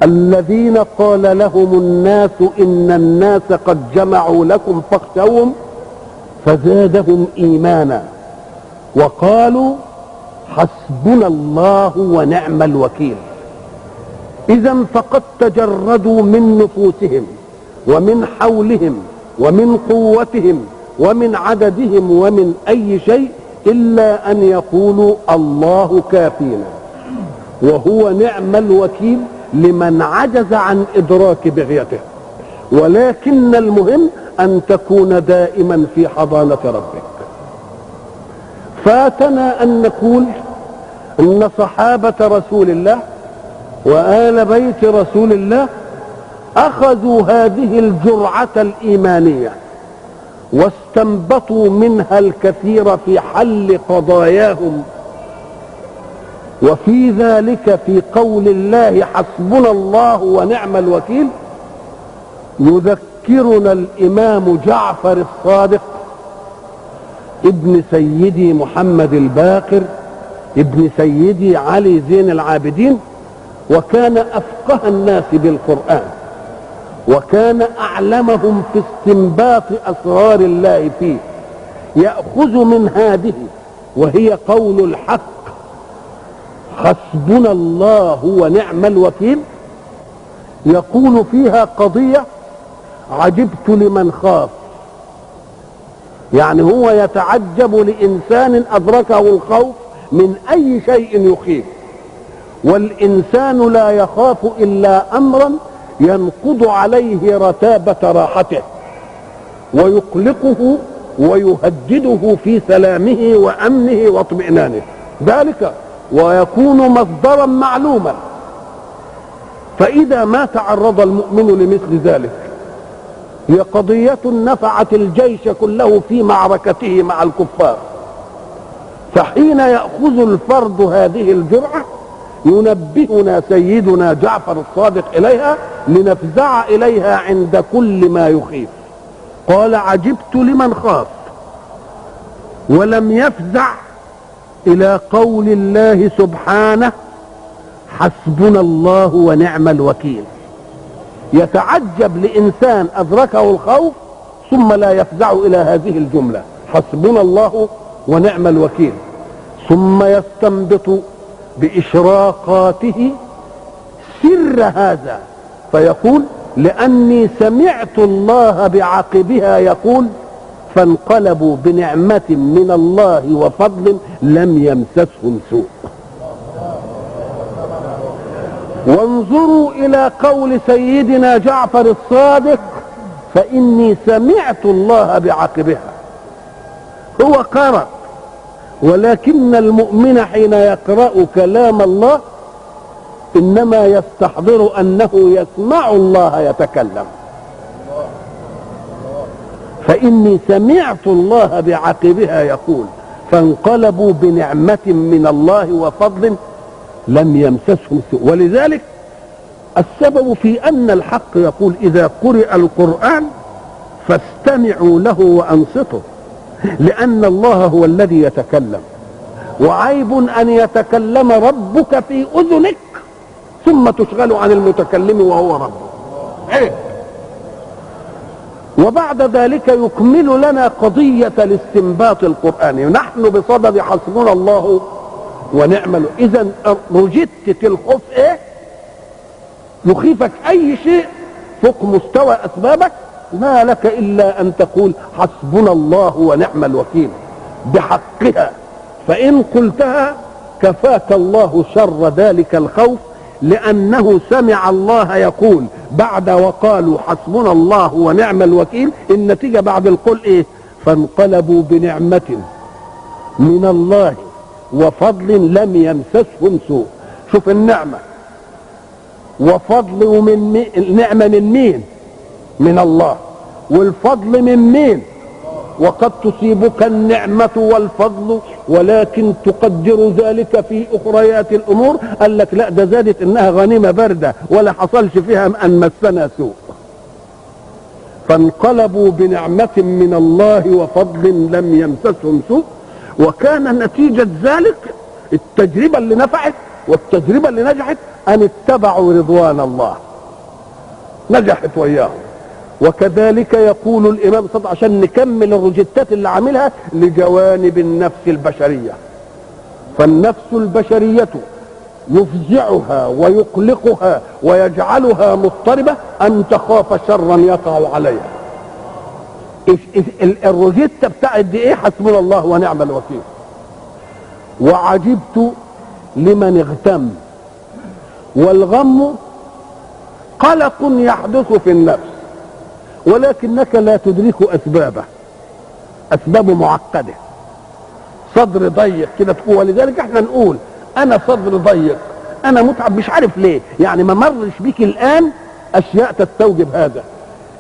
الذين قال لهم الناس إن الناس قد جمعوا لكم فاخشوهم فزادهم إيمانا وقالوا حسبنا الله ونعم الوكيل. إذا فقد تجردوا من نفوسهم ومن حولهم ومن قوتهم ومن عددهم ومن أي شيء إلا أن يقولوا الله كافينا وهو نعم الوكيل لمن عجز عن إدراك بغيته. ولكن المهم أن تكون دائما في حضانة ربك. فاتنا أن نقول أن صحابة رسول الله وآل بيت رسول الله أخذوا هذه الجرعة الإيمانية واستنبطوا منها الكثير في حل قضاياهم. وفي ذلك في قول الله حسبنا الله ونعم الوكيل يذكرنا الإمام جعفر الصادق ابن سيدي محمد الباقر ابن سيدي علي زين العابدين، وكان أفقه الناس بالقرآن وكان أعلمهم في استنباط أسرار الله فيه. يأخذ من هذه وهي قول الحق حسبنا الله ونعم الوكيل، يقول فيها قضية عجبت لمن خاف. يعني هو يتعجب لإنسان أدركه الخوف من أي شيء يخيف، والإنسان لا يخاف إلا أمرا ينقض عليه رتابة راحته ويقلقه ويهدده في سلامه وأمنه واطمئنانه، ذلك ويكون مصدرا معلوما. فإذا ما تعرض المؤمن لمثل ذلك، هي قضية نفعت الجيش كله في معركته مع الكفار، فحين يأخذ الفرد هذه الجرعة ينبهنا سيدنا جعفر الصادق إليها لنفزع إليها عند كل ما يخيف. قال عجبت لمن خاف، ولم يفزع إلى قول الله سبحانه حسبنا الله ونعم الوكيل. يتعجب لإنسان أدركه الخوف ثم لا يفزع إلى هذه الجملة حسبنا الله ونعم الوكيل، ثم يستنبط بإشراقاته سر هذا فيقول لأني سمعت الله بعقبها يقول فانقلبوا بنعمة من الله وفضل لم يمسسهم سوء. وانظروا إلى قول سيدنا جعفر الصادق فإني سمعت الله بعقبها. هو قرأ، ولكن المؤمن حين يقرأ كلام الله إنما يستحضر أنه يسمع الله يتكلم. فإني سمعت الله بعقبها يقول فانقلبوا بنعمة من الله وفضل لم يمسسهم سوء. ولذلك السبب في أن الحق يقول إذا قرئ القرآن فاستمعوا له وأنصتوا، لأن الله هو الذي يتكلم، وعيب أن يتكلم ربك في أذنك ثم تشغل عن المتكلم وهو ربك، عيب. وبعد ذلك يكمل لنا قضية الاستنباط القرآني. نحن بصدد حسبنا الله ونعم. إذا رجدت الخوف ايه؟ يخيفك أي شيء فوق مستوى أسبابك، ما لك إلا أن تقول حسبنا الله ونعم الوكيل بحقها، فإن قلتها كفاك الله شر ذلك الخوف، لأنه سمع الله يقول بعد وقالوا حسبنا الله ونعم الوكيل، النتيجة بعد القول إيه؟ فانقلبوا بنعمة من الله وفضل لم يمسسهم سوء. شوف النعمة وفضل من النعمة من مين؟ من الله. والفضل من مين؟ وقد تصيبك النعمة والفضل ولكن تقدر ذلك في أخريات الأمور. قال لك لا ده زادت إنها غنيمة باردة ولا حصلش فيها أن مسنا سوء. فانقلبوا بنعمة من الله وفضل لم يمسسهم سوء. وكان نتيجة ذلك التجربة اللي نفعت والتجربة اللي نجحت ان اتبعوا رضوان الله، نجحت وياهم. وكذلك يقول الامام صدق عشان نكمل الروجيتات اللي عاملها لجوانب النفس البشريه. فالنفس البشريه يفزعها ويقلقها ويجعلها مضطربه ان تخاف شرا يقع عليها. الروجيتا بتاعت دي ايه؟ حسبنا الله ونعم الوكيل. وعجبت لمن اغتم، والغم قلق يحدث في النفس ولكنك لا تدرك اسبابه، اسبابه معقده، صدر ضيق كده تقول. ولذلك احنا نقول انا صدر ضيق، انا متعب مش عارف ليه، يعني ما مرش بيك الان اشياء تستوجب هذا،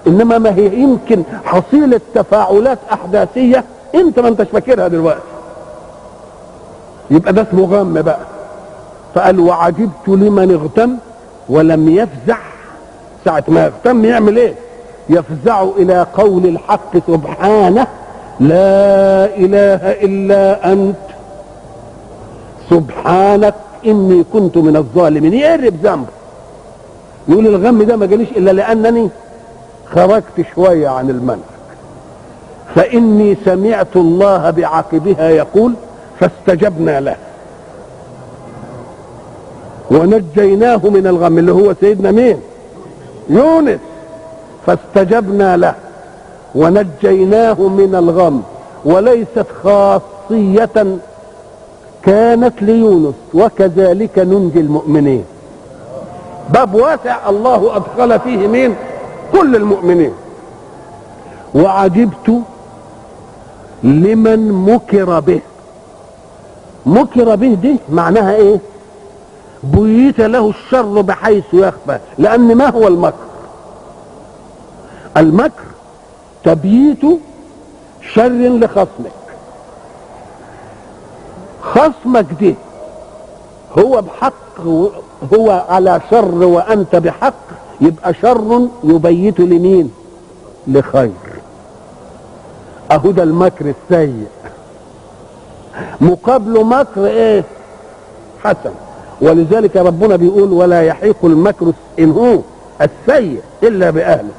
انما ما هي يمكن حصيله تفاعلات احداثيه انت ما انتش فاكرها دلوقتي، يبقى ده اسمه غم بقى. فقال وعجبت لمن اغتم ولم يفزع. ساعة ما يغتم يعمل ايه؟ يفزع الى قول الحق سبحانه لا اله الا انت سبحانك اني كنت من الظالمين. يقرب ذنبه، يقول الغم ده ما جاليش الا لانني خرجت شويه عن المنهج. فاني سمعت الله بعقبها يقول فاستجبنا له ونجيناه من الغم، اللي هو سيدنا مين؟ يونس. فاستجبنا له ونجيناه من الغم، وليست خاصية كانت ليونس، وكذلك ننجي المؤمنين. باب واسع الله أدخل فيه مين؟ كل المؤمنين. وعجبت لمن مكر به. مكر به دي معناها ايه؟ بيت له الشر بحيث يخفى. لأن ما هو المكر؟ المكر تبييت شر لخصمك. خصمك دي هو بحق، هو على شر وأنت بحق، يبقى شر يبيت لمين؟ لخير. أهو ده المكر السيء. مقابله مكر ايه؟ حسن. ولذلك ربنا بيقول ولا يحيق المكر إن هو السيء إلا بأهله.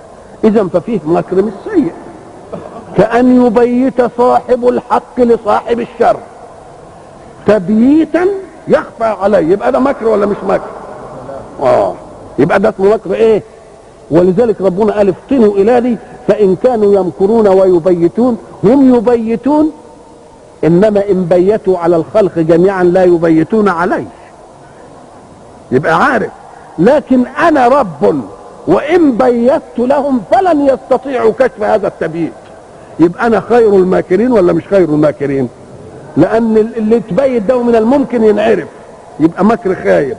إذا ففيه مكر مش سيء، كأن يبيت صاحب الحق لصاحب الشر تبييتا يخفى عليه. يبقى ده مكر ولا مش مكر؟ يبقى ده اسمه مكر ايه؟ ولذلك ربنا قال افطنوا إلى دي فإن كانوا يمكرون ويبيتون هم يبيتون، إنما إن بيتوا على الخلق جميعا لا يبيتون عليه. يبقى عارف لكن أنا رب وإن بيت لهم فلن يستطيعوا كشف هذا التبييت. يبقى أنا خير الماكرين ولا مش خير الماكرين؟ لأن اللي تبيت ده من الممكن ينعرف، يبقى مكر خايب.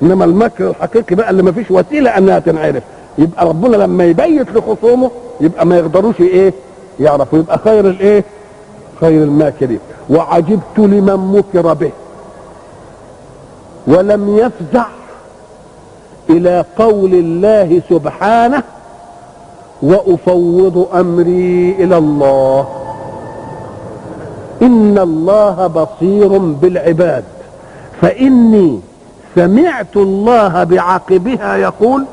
إنما المكر الحقيقي بقى اللي ما فيش وسيلة أنها تنعرف، يبقى ربنا لما يبيت لخصومه يبقى ما يقدروش إيه؟ يعرفوا. يبقى خير الإيه؟ خير الماكرين. وعجبت لمن مكر به ولم يفزع إلى قول الله سبحانه وأفوض أمري إلى الله إن الله بصير بالعباد. فإني سمعت الله بعقبها يقول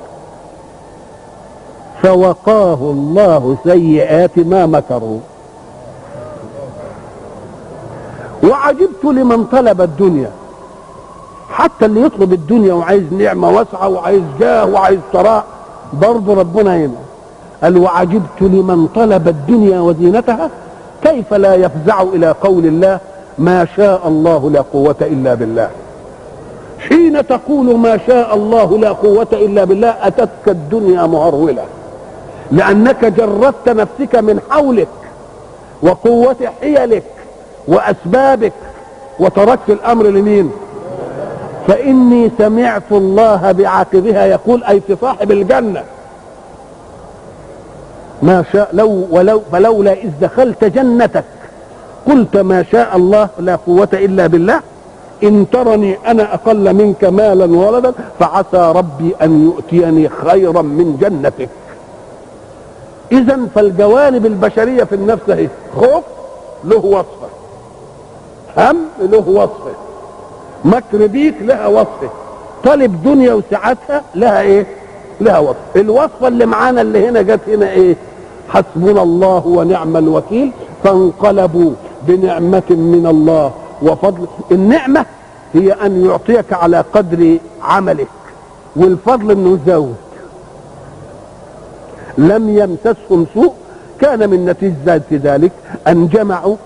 فوقاه الله سيئات ما مكروا. وعجبت لمن طلب الدنيا. حتى اللي يطلب الدنيا وعايز نعمة واسعة وعايز جاه وعايز ثراء برضه ربنا هنا قال وعجبت لمن طلب الدنيا وزينتها كيف لا يفزع إلى قول الله ما شاء الله لا قوة إلا بالله. حين تقول ما شاء الله لا قوة إلا بالله أتتك الدنيا مهرولة، لأنك جردت نفسك من حولك وقوة حيلك وأسبابك وتركت الأمر لمين؟ فإني سمعت الله بعقبها يقول أي في صاحب الجنة ما شاء فلولا إذ دخلت جنتك قلت ما شاء الله لا قوة إلا بالله إن ترني أنا أقل منك مالا وولدا فعسى ربي أن يؤتيني خيرا من جنتك. إذا فالجوانب البشرية في النفس هي خوف له وصفة، هم له وصفة، مكر بيك لها وصفة، مطالب دنيا وسعتها لها ايه؟ لها وصف. الوصفه اللي معانا اللي هنا جت هنا ايه؟ حسبنا الله ونعم الوكيل، فانقلبوا بنعمه من الله وفضل. النعمه هي ان يعطيك على قدر عملك، والفضل انه يزود. لم يمسسهم سوء، كان من نتيجه ذلك ان جمعوا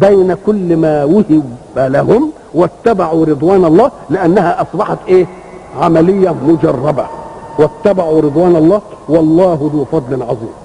بين كل ما وهب لهم واتبعوا رضوان الله، لانها اصبحت ايه؟ عمليه مجربه. واتبعوا رضوان الله والله ذو فضل عظيم.